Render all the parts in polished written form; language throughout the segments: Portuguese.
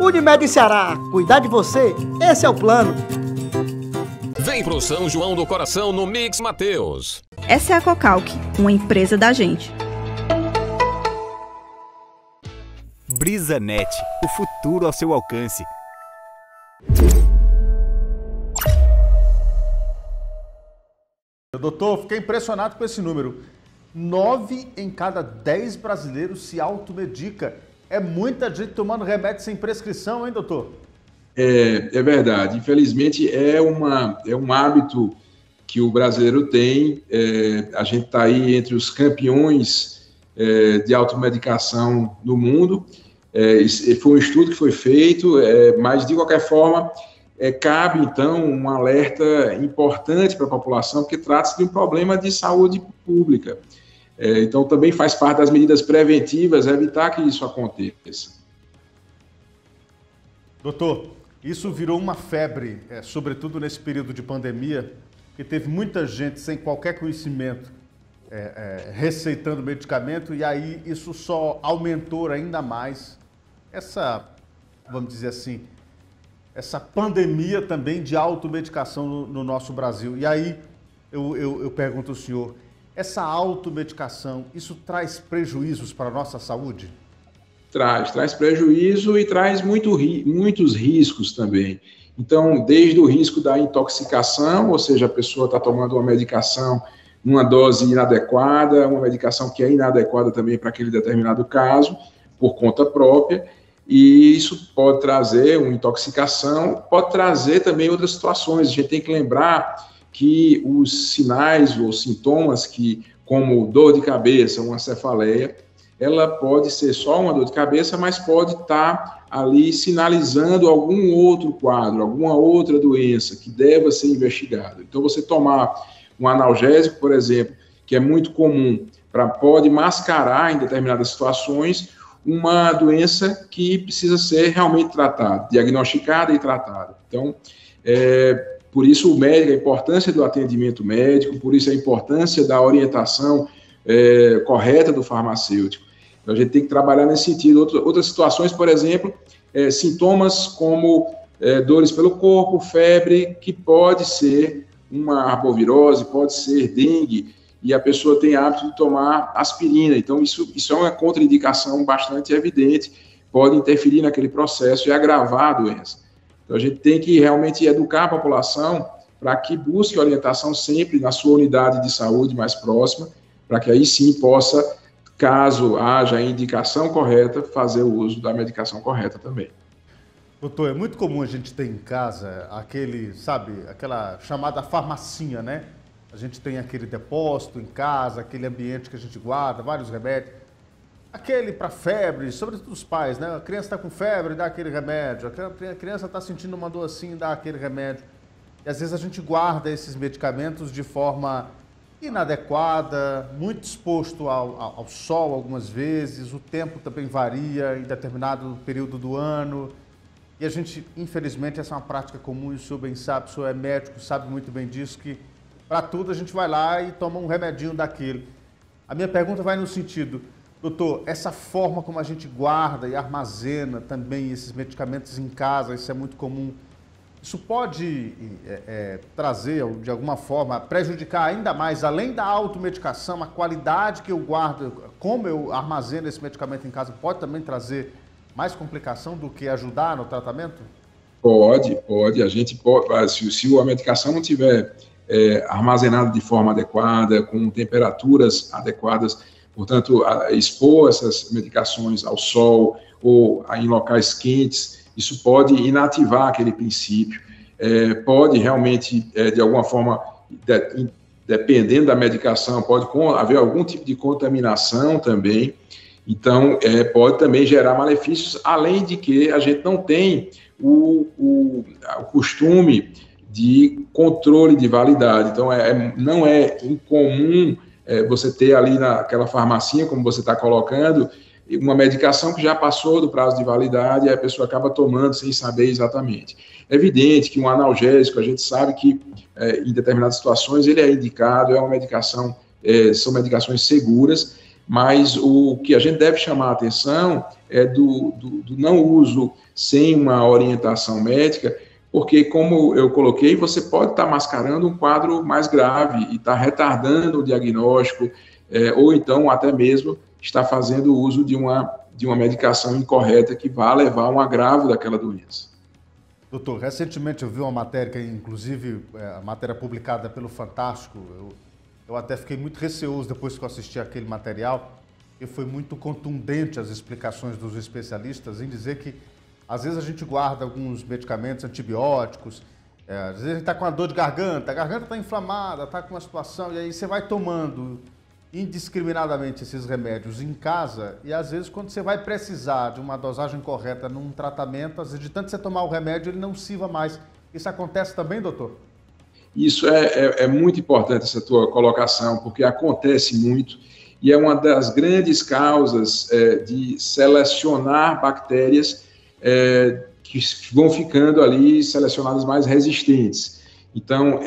Unimed Ceará, cuidar de você, esse é o plano. Vem pro São João do Coração no Mix Mateus. Essa é a Cocalc, uma empresa da gente. BrisaNet, o futuro ao seu alcance. Doutor, fiquei impressionado com esse número. 9 em cada 10 brasileiros se automedica. É muita gente tomando remédio sem prescrição, hein, doutor? É verdade. Infelizmente, é um hábito que o brasileiro tem. A gente está aí entre os campeões de automedicação no mundo. Foi um estudo que foi feito, mas, de qualquer forma, cabe, então, um alerta importante para a população, porque trata-se de um problema de saúde pública. Então, também faz parte das medidas preventivas evitar que isso aconteça. Doutor, isso virou uma febre, sobretudo nesse período de pandemia, que teve muita gente sem qualquer conhecimento receitando medicamento, e aí isso só aumentou ainda mais essa, vamos dizer assim, essa pandemia também de automedicação no nosso Brasil. E aí eu pergunto ao senhor, essa automedicação, isso traz prejuízos para a nossa saúde? Traz prejuízo e traz muitos riscos também. Então, desde o risco da intoxicação, ou seja, a pessoa está tomando uma medicação numa dose inadequada, uma medicação que é inadequada também para aquele determinado caso, por conta própria, e isso pode trazer uma intoxicação, pode trazer também outras situações. A gente tem que lembrar que os sinais ou sintomas como dor de cabeça, uma cefaleia, ela pode ser só uma dor de cabeça, mas pode estar ali sinalizando algum outro quadro, alguma outra doença que deva ser investigada. Então, você tomar um analgésico, por exemplo, que é muito comum, pode mascarar em determinadas situações uma doença que precisa ser realmente tratada, diagnosticada e tratada. Então, por isso a importância do atendimento médico, por isso a importância da orientação correta do farmacêutico. Então, a gente tem que trabalhar nesse sentido. Outras situações, por exemplo, sintomas como dores pelo corpo, febre, que pode ser uma arbovirose, pode ser dengue, e a pessoa tem hábito de tomar aspirina. Então, isso é uma contraindicação bastante evidente, pode interferir naquele processo e agravar a doença. Então, a gente tem que realmente educar a população para que busque orientação sempre na sua unidade de saúde mais próxima, para que aí sim possa, caso haja a indicação correta, fazer o uso da medicação correta também. Doutor, é muito comum a gente ter em casa aquela chamada farmacinha, né? A gente tem aquele depósito em casa, aquele ambiente que a gente guarda, vários remédios. Aquele para febre, sobretudo os pais, né? A criança está com febre, dá aquele remédio. A criança está sentindo uma dor assim, dá aquele remédio. E às vezes a gente guarda esses medicamentos de forma inadequada, muito exposto ao sol algumas vezes, o tempo também varia em determinado período do ano. E a gente, infelizmente, essa é uma prática comum, e o senhor bem sabe, o senhor é médico, sabe muito bem disso, que para tudo a gente vai lá e toma um remedinho daquele. A minha pergunta vai no sentido, doutor, essa forma como a gente guarda e armazena também esses medicamentos em casa, isso é muito comum, isso pode trazer, de alguma forma, prejudicar ainda mais, além da automedicação, a qualidade que eu guardo, como eu armazeno esse medicamento em casa, pode também trazer mais complicação do que ajudar no tratamento? Pode. A gente pode, se a medicação não tiver armazenada de forma adequada, com temperaturas adequadas, portanto, expor essas medicações ao sol ou em locais quentes, isso pode inativar aquele princípio, pode realmente, de alguma forma, dependendo da medicação, pode haver algum tipo de contaminação também. Então, pode também gerar malefícios, além de que a gente não tem o costume de controle de validade. Então, não é incomum você ter ali naquela farmacinha, como você está colocando, uma medicação que já passou do prazo de validade e a pessoa acaba tomando sem saber exatamente. É evidente que um analgésico, a gente sabe que em determinadas situações ele é indicado, é uma medicação, são medicações seguras, mas o que a gente deve chamar a atenção é do não uso sem uma orientação médica, porque, como eu coloquei, você pode estar mascarando um quadro mais grave e estar retardando o diagnóstico, ou então até mesmo estar fazendo uso de uma medicação incorreta que vá levar a um agravo daquela doença. Doutor, recentemente eu vi uma matéria, inclusive a matéria publicada pelo Fantástico, eu até fiquei muito receoso depois que eu assisti aquele material, e foi muito contundente as explicações dos especialistas em dizer que às vezes a gente guarda alguns medicamentos antibióticos, às vezes a gente está com uma dor de garganta, a garganta está inflamada, está com uma situação, e aí você vai tomando indiscriminadamente esses remédios em casa, e às vezes quando você vai precisar de uma dosagem correta num tratamento, às vezes de tanto você tomar o remédio, ele não sirva mais. Isso acontece também, doutor? Isso é muito importante, essa tua colocação, porque acontece muito, e é uma das grandes causas de selecionar bactérias que vão ficando ali selecionadas mais resistentes. Então,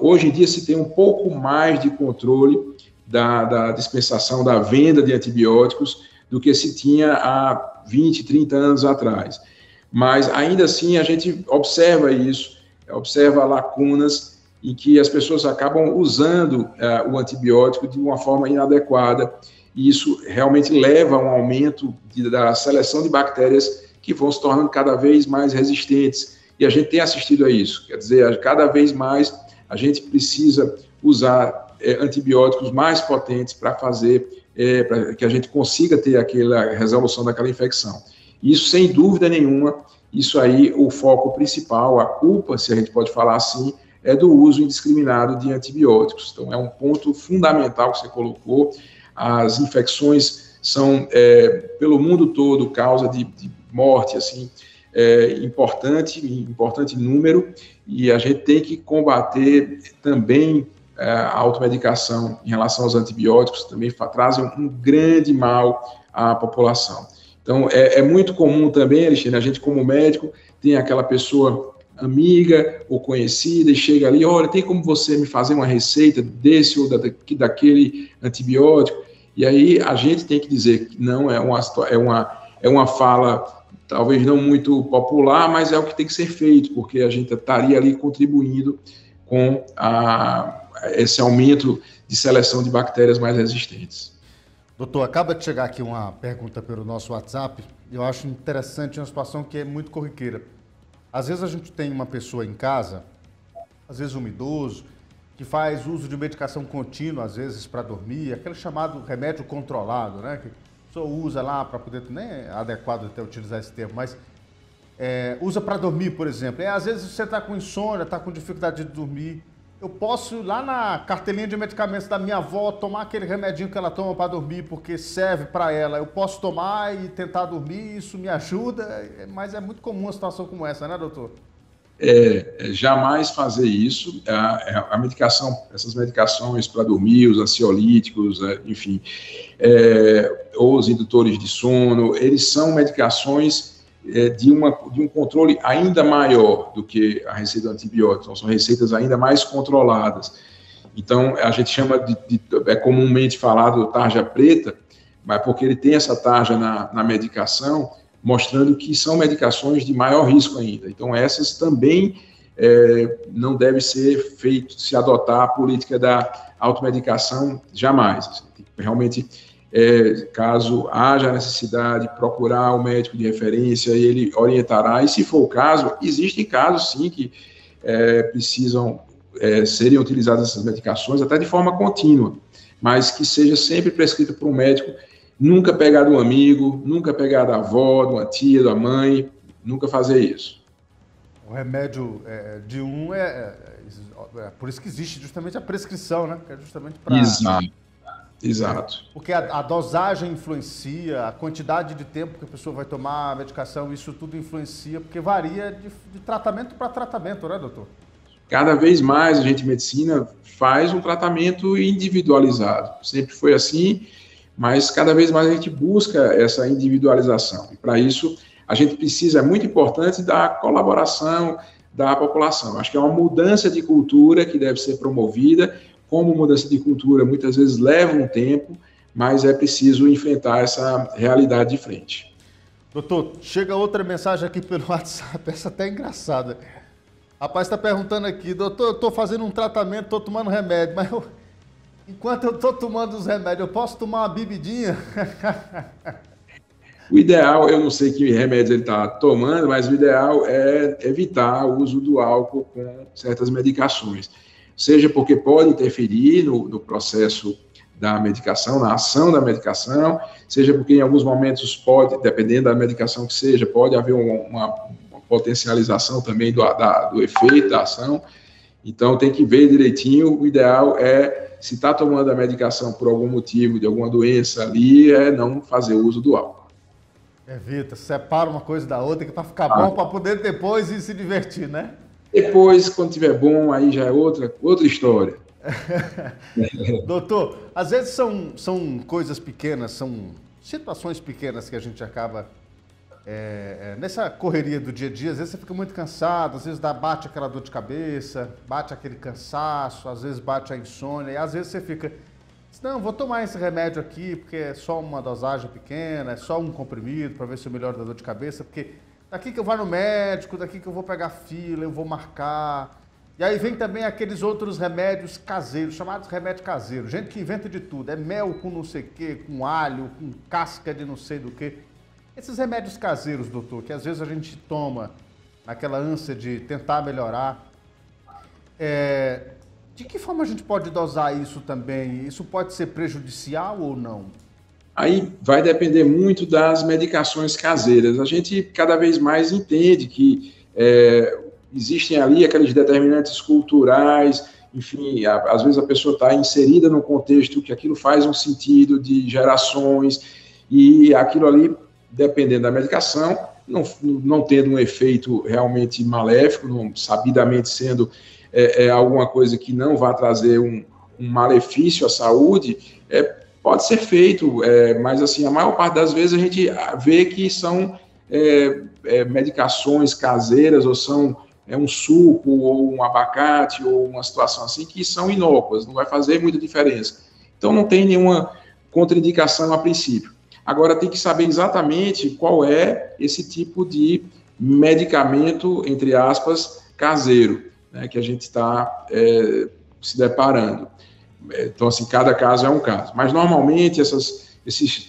hoje em dia se tem um pouco mais de controle da dispensação, da venda de antibióticos do que se tinha há 20, 30 anos atrás. Mas, ainda assim, a gente observa isso, observa lacunas em que as pessoas acabam usando o antibiótico de uma forma inadequada, e isso realmente leva a um aumento da seleção de bactérias que vão se tornando cada vez mais resistentes. E a gente tem assistido a isso, quer dizer, cada vez mais a gente precisa usar antibióticos mais potentes para fazer, para que a gente consiga ter aquela resolução daquela infecção. Isso, sem dúvida nenhuma, isso aí, o foco principal, a culpa, se a gente pode falar assim, é do uso indiscriminado de antibióticos. Então, é um ponto fundamental que você colocou. As infecções são, pelo mundo todo, causa de morte, assim, importante número, e a gente tem que combater também a automedicação em relação aos antibióticos, também trazem um grande mal à população. Então, é muito comum também, Alexandre, a gente como médico tem aquela pessoa amiga ou conhecida e chega ali, olha, tem como você me fazer uma receita desse ou daquele antibiótico? E aí a gente tem que dizer que não é uma fala talvez não muito popular, mas é o que tem que ser feito, porque a gente estaria ali contribuindo com esse aumento de seleção de bactérias mais resistentes. Doutor, acaba de chegar aqui uma pergunta pelo nosso WhatsApp, e eu acho interessante uma situação que é muito corriqueira. Às vezes a gente tem uma pessoa em casa, às vezes um idoso, que faz uso de medicação contínua, às vezes para dormir, aquele chamado remédio controlado, né? Que a pessoa usa lá para poder, nem é adequado até utilizar esse termo, mas usa para dormir, por exemplo. Às vezes você está com insônia, está com dificuldade de dormir. Eu posso ir lá na cartelinha de medicamentos da minha avó, tomar aquele remedinho que ela toma para dormir, porque serve para ela. Eu posso tomar e tentar dormir, isso me ajuda, mas é muito comum uma situação como essa, né, doutor? Jamais fazer isso. A medicação, essas medicações para dormir, os ansiolíticos, enfim, ou os indutores de sono, eles são medicações de um controle ainda maior do que a receita do antibiótico, então, são receitas ainda mais controladas. Então, a gente chama é comumente falado tarja preta, mas porque ele tem essa tarja na medicação, mostrando que são medicações de maior risco ainda. Então, essas também não deve ser feito, se adotar a política da automedicação, jamais. Assim, realmente, caso haja necessidade, procurar o médico de referência, ele orientará, e se for o caso, existem casos, sim, que precisam serem utilizadas essas medicações, até de forma contínua, mas que seja sempre prescrito por um médico. Nunca pegar do amigo, nunca pegar da avó, de uma tia, da mãe, nunca fazer isso. O remédio de por isso que existe justamente a prescrição, né? Que é justamente para... Exato. Porque a dosagem influencia, a quantidade de tempo que a pessoa vai tomar a medicação, isso tudo influencia, porque varia de tratamento para tratamento, né, doutor? Cada vez mais a gente, medicina, faz um tratamento individualizado. Sempre foi assim, mas cada vez mais a gente busca essa individualização. E para isso, a gente precisa, é muito importante, da colaboração da população. Acho que é uma mudança de cultura que deve ser promovida. Como mudança de cultura muitas vezes leva um tempo, mas é preciso enfrentar essa realidade de frente. Doutor, chega outra mensagem aqui pelo WhatsApp, essa até é engraçada. Rapaz, está perguntando aqui, doutor, eu estou fazendo um tratamento, estou tomando remédio, mas enquanto eu estou tomando os remédios, eu posso tomar uma bebidinha? O ideal, eu não sei que remédio ele está tomando, mas o ideal é evitar o uso do álcool com certas medicações. Seja porque pode interferir no processo da medicação, na ação da medicação, seja porque em alguns momentos pode, dependendo da medicação que seja, pode haver uma potencialização também do efeito da ação. Então tem que ver direitinho. O ideal é, se está tomando a medicação por algum motivo, de alguma doença ali, é não fazer uso do álcool. Evita, separa uma coisa da outra, que para ficar bom, para poder depois ir se divertir, né? Depois, quando tiver bom, aí já é outra história. Doutor, às vezes são coisas pequenas, são situações pequenas que a gente acaba nessa correria do dia a dia. Às vezes você fica muito cansado, às vezes bate aquela dor de cabeça, bate aquele cansaço, às vezes bate a insônia, e às vezes você fica, não, vou tomar esse remédio aqui porque é só uma dosagem pequena, é só um comprimido para ver se eu melhoro da dor de cabeça, porque daqui que eu vou no médico, daqui que eu vou pegar fila, eu vou marcar. E aí vem também aqueles outros remédios caseiros, chamados remédio caseiro. Gente que inventa de tudo, é mel com não sei o quê, com alho, com casca de não sei do quê. Esses remédios caseiros, doutor, que às vezes a gente toma naquela ânsia de tentar melhorar, de que forma a gente pode dosar isso também? Isso pode ser prejudicial ou não? Aí vai depender muito das medicações caseiras. A gente cada vez mais entende que existem ali aqueles determinantes culturais, enfim, às vezes a pessoa está inserida num contexto que aquilo faz um sentido de gerações, e aquilo ali, dependendo da medicação, não tendo um efeito realmente maléfico, não, sabidamente sendo alguma coisa que não vai trazer um malefício à saúde, pode ser feito, mas assim, a maior parte das vezes a gente vê que são medicações caseiras, ou são um suco, ou um abacate, ou uma situação assim, que são inócuas, não vai fazer muita diferença. Então não tem nenhuma contraindicação a princípio. Agora tem que saber exatamente qual é esse tipo de medicamento, entre aspas, caseiro, né, que a gente está se deparando. Então, assim, cada caso é um caso. Mas, normalmente,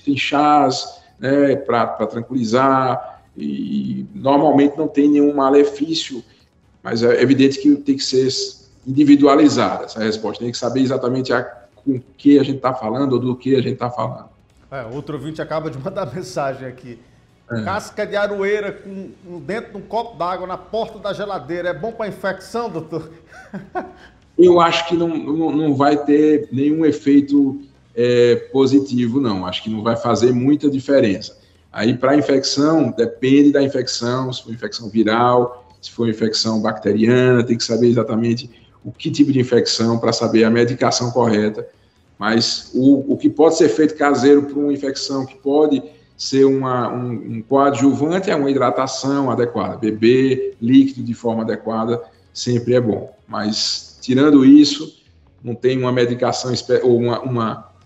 tem chás, né, para tranquilizar, e normalmente não tem nenhum malefício, mas é evidente que tem que ser individualizada essa resposta. Tem que saber exatamente com o que a gente está falando ou do que a gente está falando. Outro ouvinte acaba de mandar mensagem aqui. Casca de aroeira dentro de um copo d'água na porta da geladeira. É bom para infecção, doutor? Eu acho que não vai ter nenhum efeito positivo, não. Acho que não vai fazer muita diferença. Aí, para infecção, depende da infecção, se for infecção viral, se for infecção bacteriana, tem que saber exatamente o que tipo de infecção para saber a medicação correta. Mas o que pode ser feito caseiro para uma infecção que pode ser um coadjuvante é uma hidratação adequada. Beber líquido de forma adequada sempre é bom. Mas, tirando isso, não tem uma medicação ou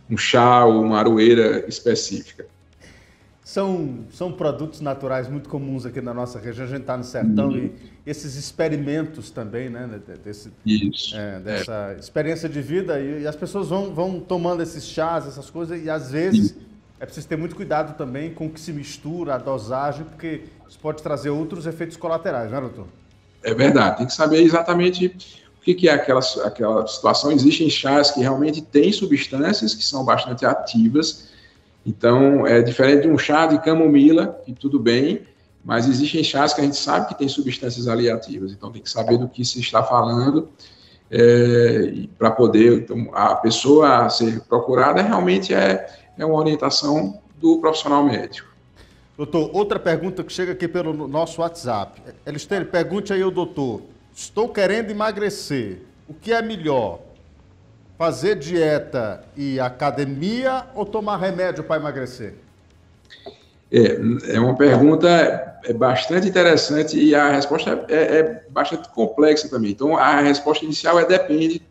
um chá ou uma aroeira específica. São produtos naturais muito comuns aqui na nossa região. A gente está no sertão e esses experimentos também, né? Dessa experiência de vida, e as pessoas vão tomando esses chás, essas coisas, e às vezes é preciso ter muito cuidado também com o que se mistura, a dosagem, porque isso pode trazer outros efeitos colaterais, não é, doutor? É verdade, tem que saber exatamente o que é aquela situação. Existem chás que realmente têm substâncias que são bastante ativas. Então, é diferente de um chá de camomila, que tudo bem, mas existem chás que a gente sabe que tem substâncias ali ativas. Então, tem que saber do que se está falando para poder... Então, a pessoa a ser procurada realmente é uma orientação do profissional médico. Doutor, outra pergunta que chega aqui pelo nosso WhatsApp. Elistênio, pergunte aí ao doutor. Estou querendo emagrecer. O que é melhor? Fazer dieta e academia ou tomar remédio para emagrecer? É uma pergunta bastante interessante e a resposta é bastante complexa também. Então, a resposta inicial depende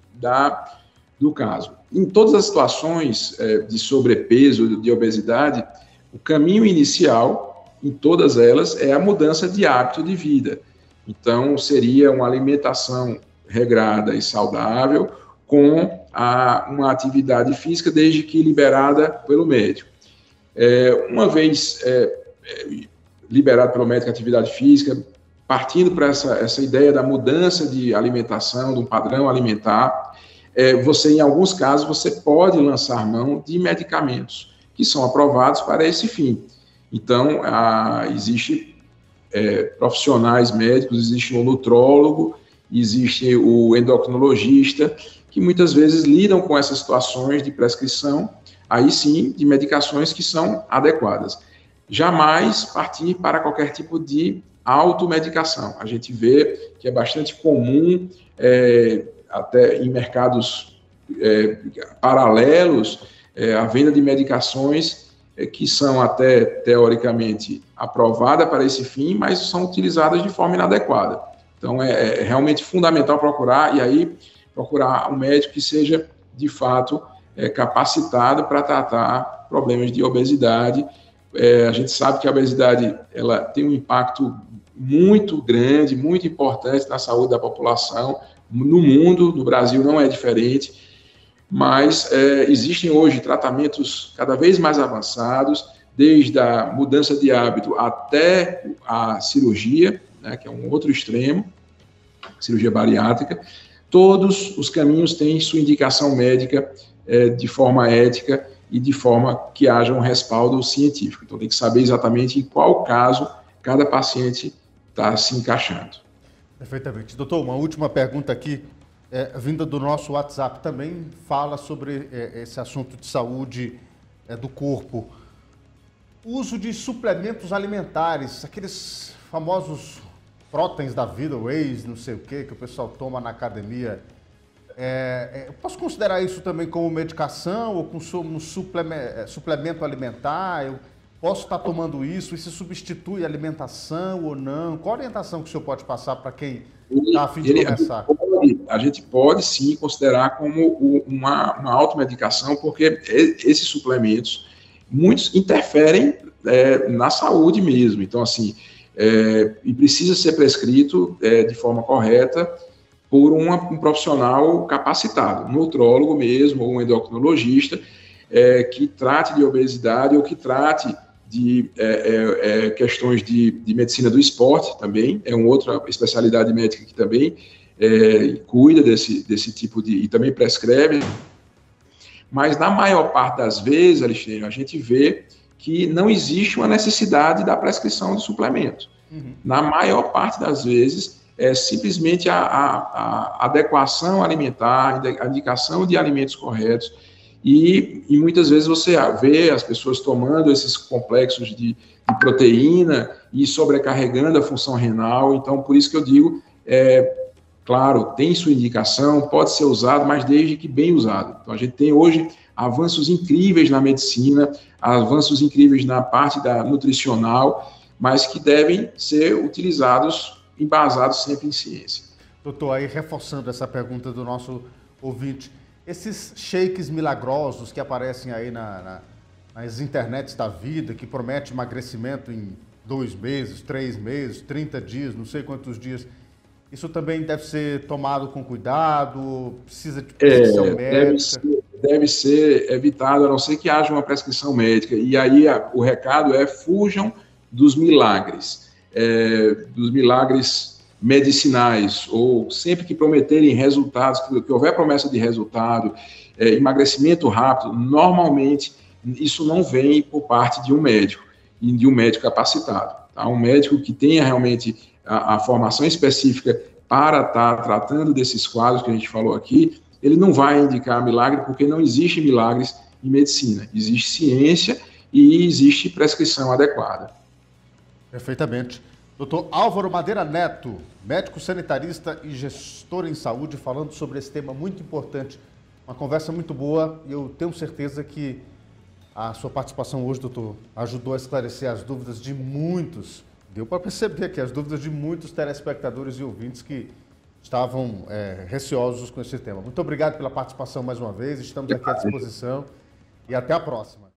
do caso. em todas as situações de sobrepeso, de obesidade, o caminho inicial, em todas elas, é a mudança de hábito de vida. Então, seria uma alimentação regrada e saudável com uma atividade física, desde que liberada pelo médico. Uma vez liberado pelo médico a atividade física, partindo para essa ideia da mudança de alimentação, de um padrão alimentar, você, em alguns casos, você pode lançar mão de medicamentos que são aprovados para esse fim. Então, existe profissionais médicos, existe o nutrólogo, existe o endocrinologista, que muitas vezes lidam com essas situações de prescrição, aí sim, de medicações que são adequadas. Jamais partir para qualquer tipo de automedicação. A gente vê que é bastante comum, até em mercados paralelos, a venda de medicações que são até teoricamente aprovadas para esse fim, mas são utilizadas de forma inadequada. Então, é realmente fundamental procurar um médico que seja, de fato, capacitado para tratar problemas de obesidade. A gente sabe que a obesidade ela tem um impacto muito grande, muito importante na saúde da população, no mundo, no Brasil não é diferente, mas existem hoje tratamentos cada vez mais avançados, desde a mudança de hábito até a cirurgia, né, que é um outro extremo, cirurgia bariátrica. Todos os caminhos têm sua indicação médica de forma ética e de forma que haja um respaldo científico. Então, tem que saber exatamente em qual caso cada paciente está se encaixando. Perfeitamente. Doutor, uma última pergunta aqui, vinda do nosso WhatsApp, também fala sobre esse assunto de saúde do corpo. O uso de suplementos alimentares, aqueles famosos próteins da vida, whey, não sei o que o pessoal toma na academia. Eu posso considerar isso também como medicação ou como um suplemento alimentar? Eu posso estar tomando isso? Isso substitui a alimentação ou não? Qual a orientação que o senhor pode passar para quem está a fim de começar? A gente pode sim considerar como uma automedicação, porque esses suplementos, muitos interferem na saúde mesmo. Então, assim, e precisa ser prescrito de forma correta por um profissional capacitado, um nutrólogo mesmo, ou um endocrinologista, que trate de obesidade ou que trate de questões de medicina do esporte também, é uma outra especialidade médica que também cuida desse tipo de... e também prescreve. Mas na maior parte das vezes, Alexandre, a gente vê que não existe uma necessidade da prescrição de suplemento. Uhum. Na maior parte das vezes, é simplesmente a adequação alimentar, a indicação de alimentos corretos, e muitas vezes você vê as pessoas tomando esses complexos de proteína e sobrecarregando a função renal. Então, por isso que eu digo, claro, tem sua indicação, pode ser usado, mas desde que bem usado. Então, a gente tem hoje avanços incríveis na medicina, avanços incríveis na parte nutricional, mas que devem ser utilizados, embasados sempre em ciência. Doutor, aí reforçando essa pergunta do nosso ouvinte, esses shakes milagrosos que aparecem aí nas internets da vida, que prometem emagrecimento em 2 meses, 3 meses, 30 dias, não sei quantos dias, isso também deve ser tomado com cuidado, precisa de prescrição médica? Deve ser evitado, a não ser que haja uma prescrição médica. E aí o recado fujam dos milagres medicinais, ou sempre que prometerem resultados, que houver promessa de resultado, emagrecimento rápido, normalmente isso não vem por parte de um médico, e de um médico capacitado. Tá? Um médico que tenha realmente a formação específica para estar tratando desses quadros que a gente falou aqui, ele não vai indicar milagre, porque não existe milagres em medicina. Existe ciência e existe prescrição adequada. Perfeitamente. Doutor Álvaro Madeira Neto, médico sanitarista e gestor em saúde, falando sobre esse tema muito importante. Uma conversa muito boa e eu tenho certeza que a sua participação hoje, doutor, ajudou a esclarecer as dúvidas de muitos, deu para perceber aqui as dúvidas de muitos telespectadores e ouvintes que estavam receosos com esse tema. Muito obrigado pela participação mais uma vez, estamos aqui à disposição e até a próxima.